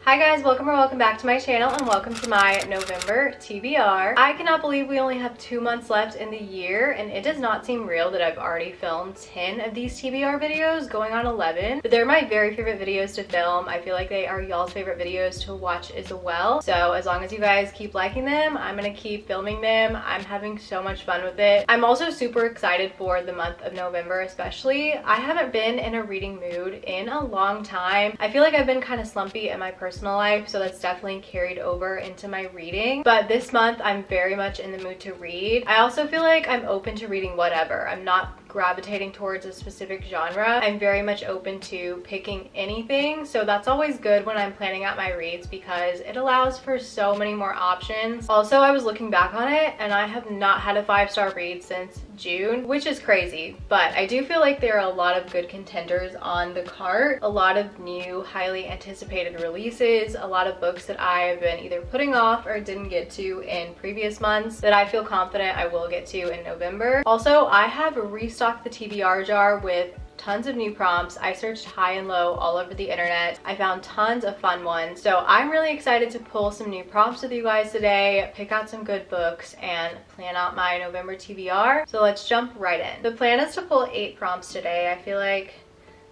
Hi guys, welcome back to my channel and welcome to my November TBR. I cannot believe we only have 2 months left in the year and it does not seem real that I've already filmed 10 of these TBR videos, going on 11. But they're my very favorite videos to film. I feel like they are y'all's favorite videos to watch as well. So as long as you guys keep liking them, I'm gonna keep filming them. I'm having so much fun with it. I'm also super excited for the month of November especially. I haven't been in a reading mood in a long time. I feel like I've been kind of slumpy in my personal life, so that's definitely carried over into my reading. But this month I'm very much in the mood to read. I also feel like I'm open to reading whatever. I'm not gravitating towards a specific genre. I'm very much open to picking anything, so that's always good when I'm planning out my reads because it allows for so many more options. Also, I was looking back on it and I have not had a 5-star read since June, which is crazy, but I do feel like there are a lot of good contenders on the cart, a lot of new highly anticipated releases, a lot of books that I have been either putting off or didn't get to in previous months that I feel confident I will get to in November. Also, I have restocked the TBR jar with tons of new prompts. I searched high and low all over the internet. I found tons of fun ones. So I'm really excited to pull some new prompts with you guys today, pick out some good books, and plan out my November TBR. So let's jump right in. The plan is to pull 8 prompts today. I feel like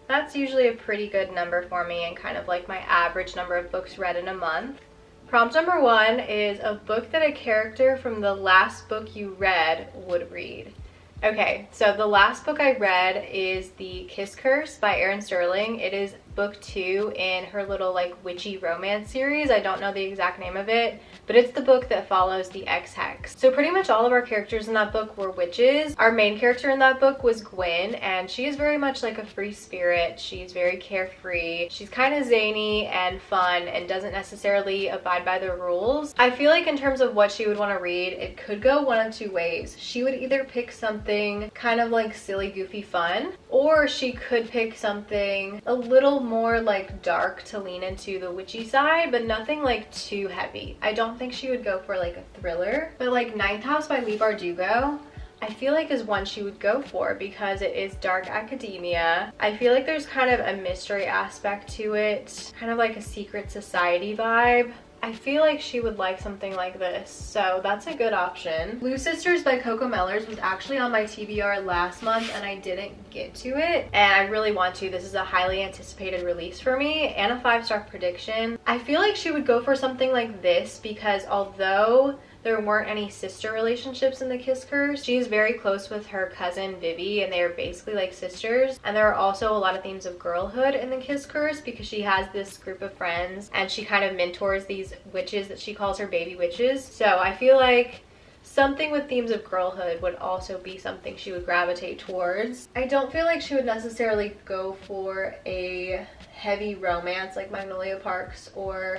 that's usually a pretty good number for me and kind of like my average number of books read in a month. Prompt number 1 is a book that a character from the last book you read would read. Okay, so the last book I read is The Kiss Curse by Erin Sterling. It is book 2 in her little like witchy romance series. I don't know the exact name of it, but it's the book that follows the ex-hex. So pretty much all of our characters in that book were witches. Our main character in that book was Gwen, and she is very much like a free spirit. She's very carefree. She's kind of zany and fun and doesn't necessarily abide by the rules. I feel like in terms of what she would want to read, it could go one of 2 ways. She would either pick something kind of like silly, goofy fun, or she could pick something a little more like dark to lean into the witchy side, but nothing like too heavy. I don't think she would go for like a thriller, but like Ninth House by Leigh Bardugo I feel like is one she would go for because it is dark academia. I feel like there's kind of a mystery aspect to it, kind of like a secret society vibe. I feel like she would like something like this, so that's a good option. Blue Sisters by Coco Mellors was actually on my TBR last month and I didn't get to it, and I really want to. This is a highly anticipated release for me and a 5-star prediction. I feel like she would go for something like this because although there weren't any sister relationships in The Kiss Curse, she is very close with her cousin Vivi and they are basically like sisters. And there are also a lot of themes of girlhood in The Kiss Curse because she has this group of friends and she kind of mentors these witches that she calls her baby witches. So I feel like something with themes of girlhood would also be something she would gravitate towards. I don't feel like she would necessarily go for a heavy romance like Magnolia Parks or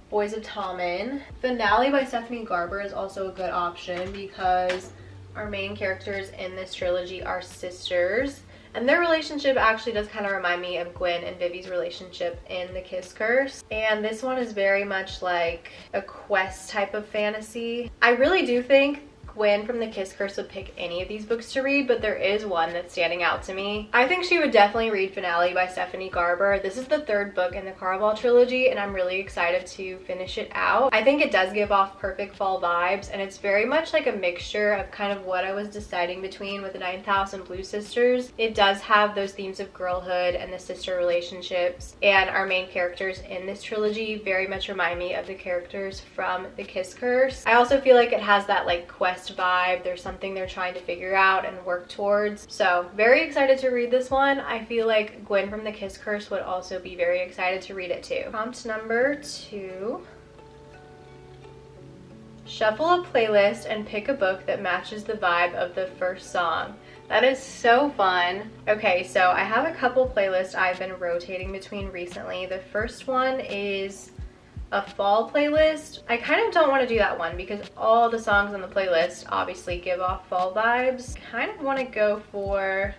Boys of Tommen. Finale by Stephanie Garber is also a good option because our main characters in this trilogy are sisters and their relationship actually does kind of remind me of Gwen and Vivi's relationship in The Kiss Curse. And this one is very much like a quest type of fantasy. I really do think Gwen from The Kiss Curse would pick any of these books to read, but there is one that's standing out to me. I think she would definitely read Finale by Stephanie Garber. This is the 3rd book in the Caraval trilogy and I'm really excited to finish it out. I think it does give off perfect fall vibes and it's very much like a mixture of kind of what I was deciding between with the Ninth House and Blue Sisters. It does have those themes of girlhood and the sister relationships, and our main characters in this trilogy very much remind me of the characters from The Kiss Curse. I also feel like it has that like quest vibe. There's something they're trying to figure out and work towards. So very excited to read this one. I feel like Gwen from The Kiss Curse would also be very excited to read it too. Prompt number 2. Shuffle a playlist and pick a book that matches the vibe of the first song. That is so fun. Okay, so I have a couple playlists I've been rotating between recently. The first one is a fall playlist. I kind of don't want to do that one because all the songs on the playlist obviously give off fall vibes. Kind of want to go for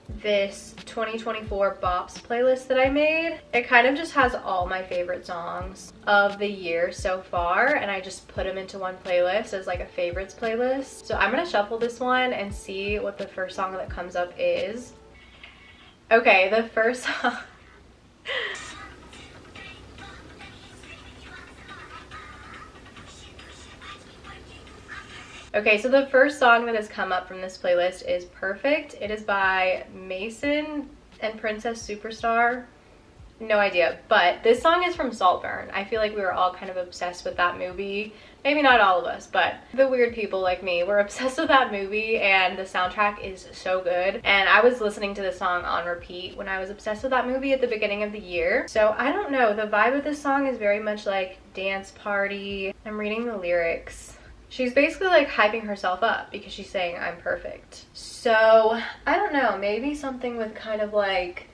this 2024 Bops playlist that I made. It kind of just has all my favorite songs of the year so far and I just put them into one playlist as like a favorites playlist. So I'm gonna shuffle this one and see what the first song that comes up is. Okay, the first song Okay, so the first song that has come up from this playlist is Perfect. It is by Mason and Princess Superstar. No idea, but this song is from Saltburn. I feel like we were all kind of obsessed with that movie. Maybe not all of us, but the weird people like me were obsessed with that movie, and the soundtrack is so good. And I was listening to this song on repeat when I was obsessed with that movie at the beginning of the year. So I don't know, the vibe of this song is very much like dance party. I'm reading the lyrics. She's basically like hyping herself up because she's saying I'm perfect. So I don't know, maybe something with kind of like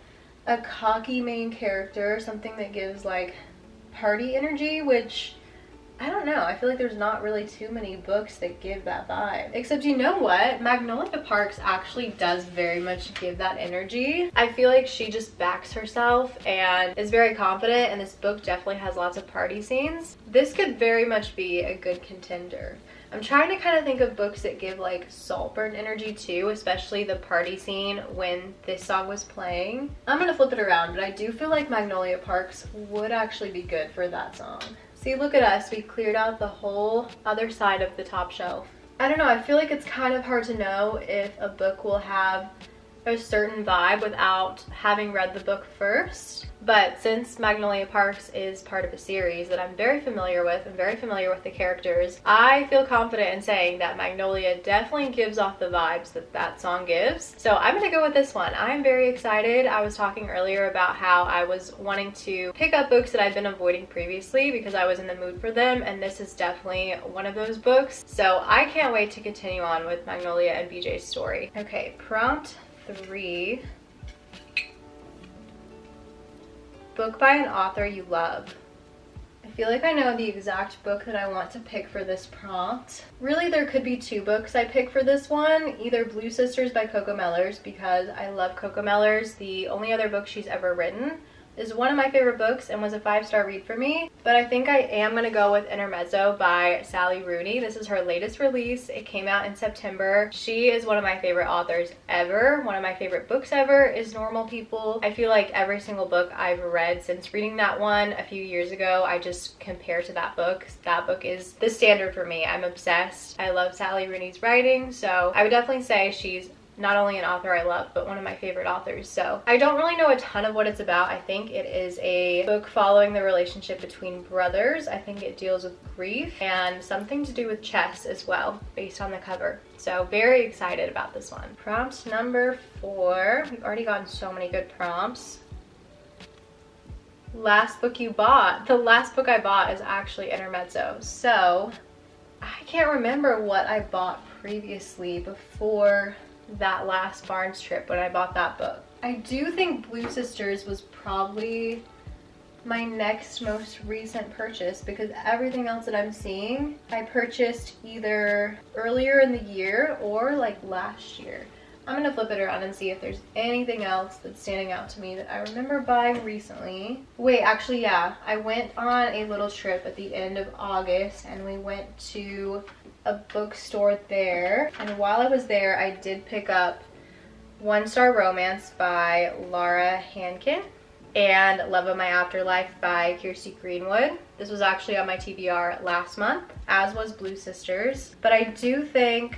a cocky main character, something that gives like party energy, which I don't know, I feel like there's not really too many books that give that vibe. Except, you know what? Magnolia Parks actually does very much give that energy. I feel like she just backs herself and is very confident, and this book definitely has lots of party scenes. This could very much be a good contender. I'm trying to kind of think of books that give like Saltburn energy too, especially the party scene when this song was playing. I'm gonna flip it around, but I do feel like Magnolia Parks would actually be good for that song. See, look at us, we cleared out the whole other side of the top shelf. I don't know, I feel like it's kind of hard to know if a book will have a certain vibe without having read the book first. But since Magnolia Parks is part of a series that I'm very familiar with and very familiar with the characters, I feel confident in saying that Magnolia definitely gives off the vibes that that song gives. So I'm gonna go with this one. I'm very excited. I was talking earlier about how I was wanting to pick up books that I've been avoiding previously because I was in the mood for them, and this is definitely one of those books. So I can't wait to continue on with Magnolia and BJ's story. Okay, prompt 3. Book by an author you love. I feel like I know the exact book that I want to pick for this prompt. Really, there could be 2 books I pick for this one. Either Blue Sisters by Coco Mellors, because I love Coco Mellors. The only other book she's ever written is one of my favorite books and was a 5-star read for me. But I think I am going to go with Intermezzo by Sally Rooney. This is her latest release. It came out in September. She is one of my favorite authors ever. One of my favorite books ever is Normal People. I feel like every single book I've read since reading that one a few years ago, I just compare to that book. That book is the standard for me. I'm obsessed. I love Sally Rooney's writing, so I would definitely say she's not only an author I love, but one of my favorite authors. So I don't really know a ton of what it's about. I think it is a book following the relationship between brothers. I think it deals with grief and something to do with chess as well, based on the cover. So very excited about this one. Prompt number 4. We've already gotten so many good prompts. Last book you bought. The last book I bought is actually Intermezzo. So I can't remember what I bought previously before that last Barnes trip when I bought that book. I do think Blue Sisters was probably my next most recent purchase, because everything else that I'm seeing I purchased either earlier in the year or like last year. I'm gonna flip it around and see if there's anything else that's standing out to me that I remember buying recently. Wait, actually, yeah. I went on a little trip at the end of August and we went to a bookstore there. And while I was there, I did pick up One Star Romance by Laura Hankin and Love of My Afterlife by Kirsty Greenwood. This was actually on my TBR last month, as was Blue Sisters. But I do think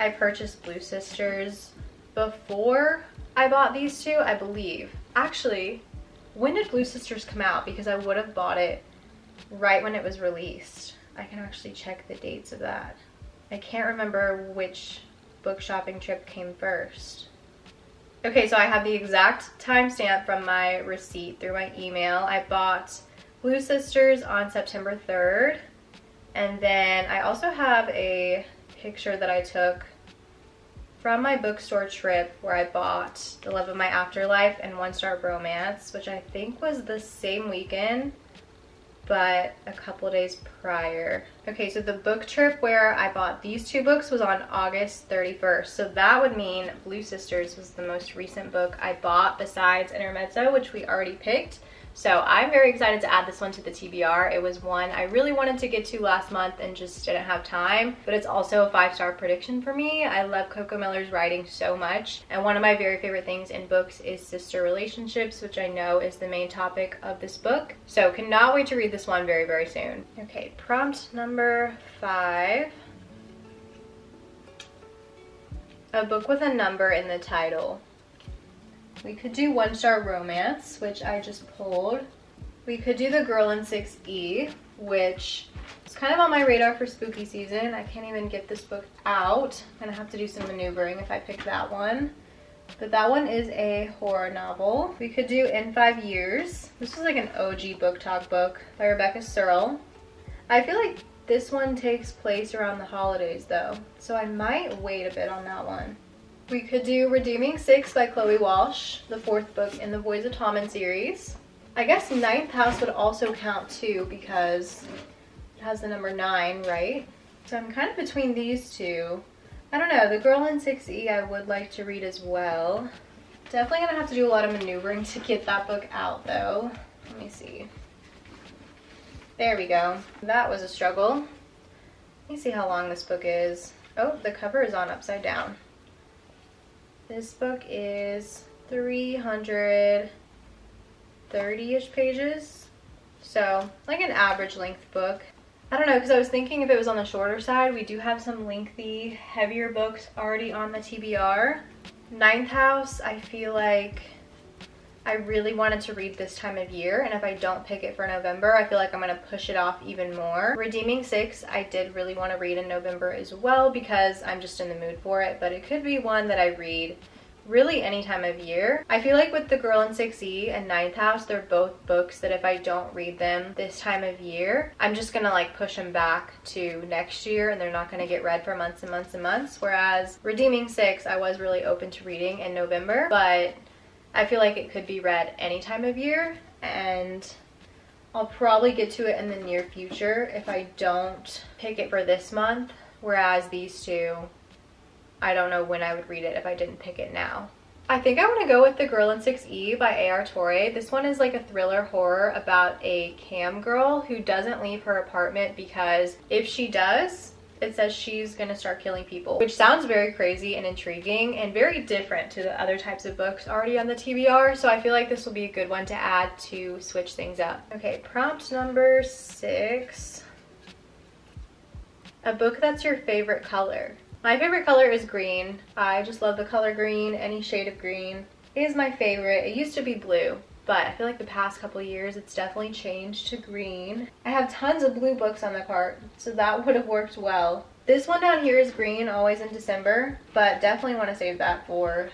I purchased Blue Sisters before I bought these 2, I believe. Actually, when did Blue Sisters come out? Because I would have bought it right when it was released. I can actually check the dates of that. I can't remember which book shopping trip came first. Okay, so I have the exact timestamp from my receipt through my email. I bought Blue Sisters on September 3rd. And then I also have a picture that I took from my bookstore trip where I bought The Love of My Afterlife and One Star Romance, which I think was the same weekend, but a couple days prior. Okay, so the book trip where I bought these 2 books was on August 31st. So that would mean Blue Sisters was the most recent book I bought besides Intermezzo, which we already picked. So I'm very excited to add this one to the TBR. It was one I really wanted to get to last month and just didn't have time, but it's also a 5-star prediction for me. I love Coco Mellors' writing so much, and one of my very favorite things in books is sister relationships, which I know is the main topic of this book. So cannot wait to read this one very, very soon. Okay, prompt number 5. A book with a number in the title. We could do One Star Romance, which I just pulled. We could do The Girl in 6E, which is kind of on my radar for spooky season. I can't even get this book out. I'm gonna have to do some maneuvering if I pick that one. But that one is a horror novel. We could do In 5 Years. This was like an OG book talk book by Rebecca Searle. I feel like this one takes place around the holidays though, so I might wait a bit on that one. We could do Redeeming Six by Chloe Walsh, the 4th book in the Boys of Tommen series. I guess Ninth House would also count too because it has the number 9, right? So I'm kind of between these two. I don't know, The Girl in 6E I would like to read as well. Definitely gonna have to do a lot of maneuvering to get that book out though. Let me see. There we go. That was a struggle. Let me see how long this book is. Oh, the cover is on upside down. This book is 330-ish pages. So, like an average length book. I don't know, because I was thinking if it was on the shorter side, we do have some lengthy, heavier books already on the TBR. Ninth House, I feel like I really wanted to read this time of year, and if I don't pick it for November, I feel like I'm going to push it off even more. Redeeming Six, I did really want to read in November as well because I'm just in the mood for it, but it could be one that I read really any time of year. I feel like with The Girl in 6E and Ninth House, they're both books that if I don't read them this time of year, I'm just gonna like push them back to next year and they're not gonna get read for months and months and months. Whereas Redeeming Six, I was really open to reading in November, but I feel like it could be read any time of year, and I'll probably get to it in the near future if I don't pick it for this month. Whereas these two, I don't know when I would read it if I didn't pick it now. I think I want to go with The Girl in 6E by A.R. Torre. This one is like a thriller horror about a cam girl who doesn't leave her apartment because if she does, it says she's gonna start killing people, which sounds very crazy and intriguing and very different to the other types of books already on the TBR, so I feel like this will be a good one to add to switch things up. Okay, prompt number 6. A book that's your favorite color. My favorite color is green. I just love the color green. Any shade of green is my favorite. It used to be blue, but I feel like the past couple of years it's definitely changed to green. I have tons of blue books on the cart, so that would have worked well. This one down here is green, always in December, but definitely want to save that for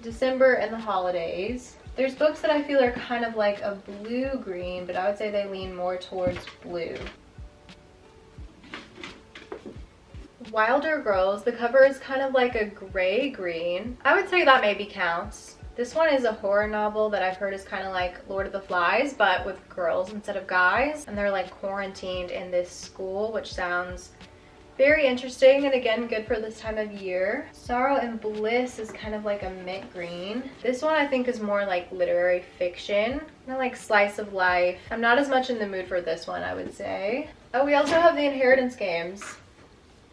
December and the holidays. There's books that I feel are kind of like a blue-green, but I would say they lean more towards blue. Wilder Girls, the cover is kind of like a gray-green. I would say that maybe counts. This one is a horror novel that I've heard is kind of like Lord of the Flies, but with girls instead of guys. And they're like quarantined in this school, which sounds very interesting and again, good for this time of year. Sorrow and Bliss is kind of like a mint green. This one I think is more like literary fiction, kind of like slice of life. I'm not as much in the mood for this one, I would say. Oh, we also have the Inheritance Games.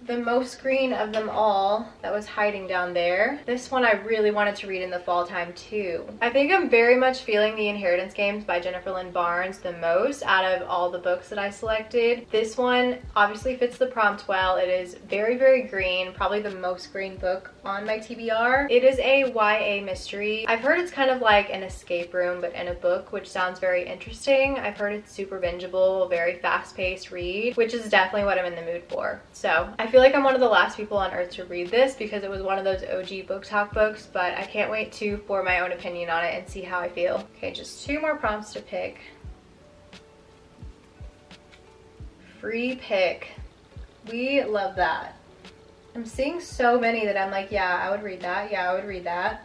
The most green of them all that was hiding down there. This one I really wanted to read in the fall time too. I think I'm very much feeling the Inheritance Games by Jennifer Lynn Barnes the most out of all the books that I selected. This one obviously fits the prompt well. It is very, very green, probably the most green book on my TBR. It is a YA mystery. I've heard it's kind of like an escape room but in a book, which sounds very interesting. I've heard it's super bingeable, very fast-paced read, which is definitely what I'm in the mood for. So I feel like I'm one of the last people on earth to read this because it was one of those OG book talk books, but I can't wait to form my own opinion on it and see how I feel. Okay, just 2 more prompts to pick. Free pick. We love that. I'm seeing so many that I'm like, yeah, I would read that. Yeah, I would read that.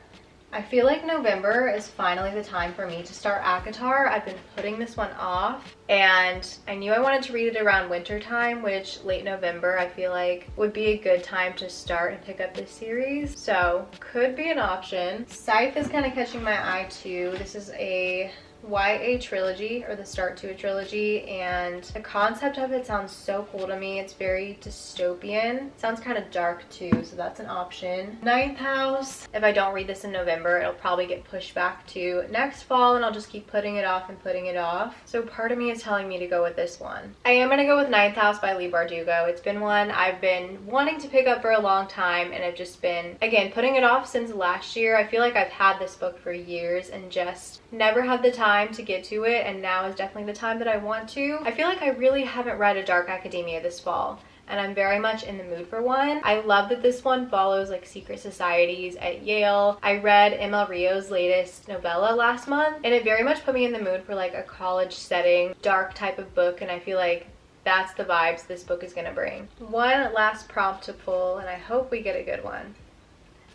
I feel like November is finally the time for me to start ACOTAR. I've been putting this one off and I knew I wanted to read it around winter time, which late November I feel like would be a good time to start and pick up this series. So could be an option. Scythe is kind of catching my eye too. This is a YA trilogy, or the start to a trilogy, and the concept of it sounds so cool to me. It's very dystopian. It sounds kind of dark too, so that's an option. Ninth house, if I don't read this in November, it'll probably get pushed back to next fall, and I'll just keep putting it off and putting it off. So part of me is telling me to go with this one. I am gonna go with Ninth House by Leigh Bardugo. It's been one I've been wanting to pick up for a long time, and I've just been, again, putting it off since last year. I feel like I've had this book for years and just never had the time to get to it, and now is definitely the time that I want to. I feel like I really haven't read a dark academia this fall, and I'm very much in the mood for one. I love that this one follows like secret societies at Yale. I read ML Rio's latest novella last month, and it very much put me in the mood for like a college setting, dark type of book, and I feel like that's the vibes this book is gonna bring. One last prompt to pull, and I hope we get a good one.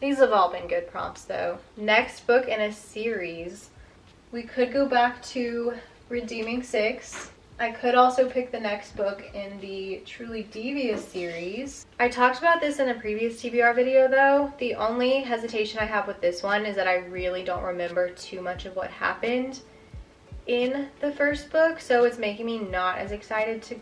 These have all been good prompts though. Next book in a series. We could go back to Redeeming Six. I could also pick the next book in the Truly Devious series. I talked about this in a previous TBR video though. The only hesitation I have with this one is that I really don't remember too much of what happened in the first book, so it's making me not as excited to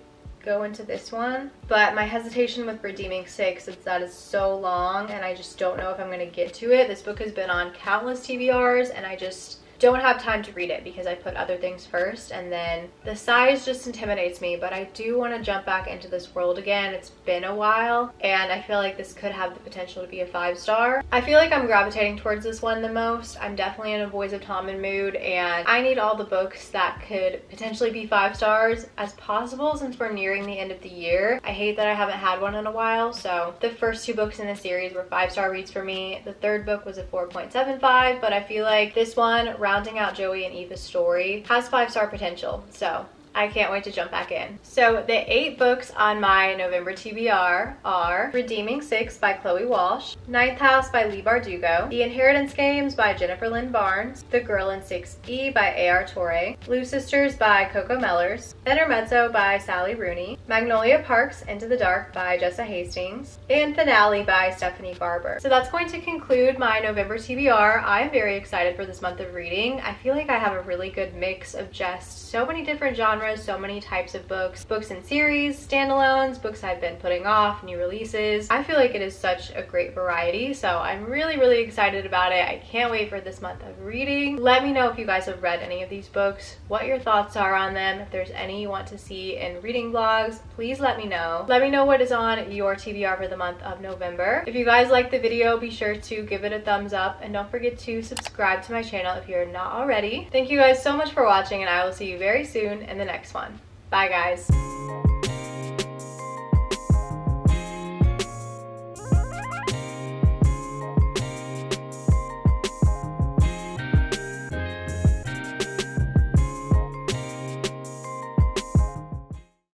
go into this one. But my hesitation with Redeeming Six is that it's so long and I just don't know if I'm going to get to it. This book has been on countless TBRs and I just don't have time to read it because I put other things first, and then the size just intimidates me, but I do want to jump back into this world again. It's been a while and I feel like this could have the potential to be a 5-star. I feel like I'm gravitating towards this one the most. I'm definitely in a Boys of Tommen mood, and I need all the books that could potentially be 5 stars as possible since we're nearing the end of the year. I hate that I haven't had one in a while, so the first 2 books in the series were 5-star reads for me. The third book was a 4.75, but I feel like this one, rounding out Joey and Eva's story, has 5-star potential, so I can't wait to jump back in. So the 8 books on my November TBR are Redeeming Six by Chloe Walsh, Ninth House by Leigh Bardugo, The Inheritance Games by Jennifer Lynn Barnes, The Girl in 6E by A.R. Torre, Blue Sisters by Coco Mellors, Intermezzo by Sally Rooney, Magnolia Parks Into the Dark by Jessa Hastings, and Finale by Stephanie Barber. So that's going to conclude my November TBR. I'm very excited for this month of reading. I feel like I have a really good mix of just so many different genres, so many types of books in series, standalones, books I've been putting off, new releases. I feel like it is such a great variety, so I'm really excited about it. I can't wait for this month of reading. Let me know if you guys have read any of these books, what your thoughts are on them. If there's any you want to see in reading vlogs, please let me know. Let me know what is on your TBR for the month of November. If you guys liked the video, be sure to give it a thumbs up, and don't forget to subscribe to my channel if you're not already. Thank you guys so much for watching, and I will see you very soon in the next one. Bye guys.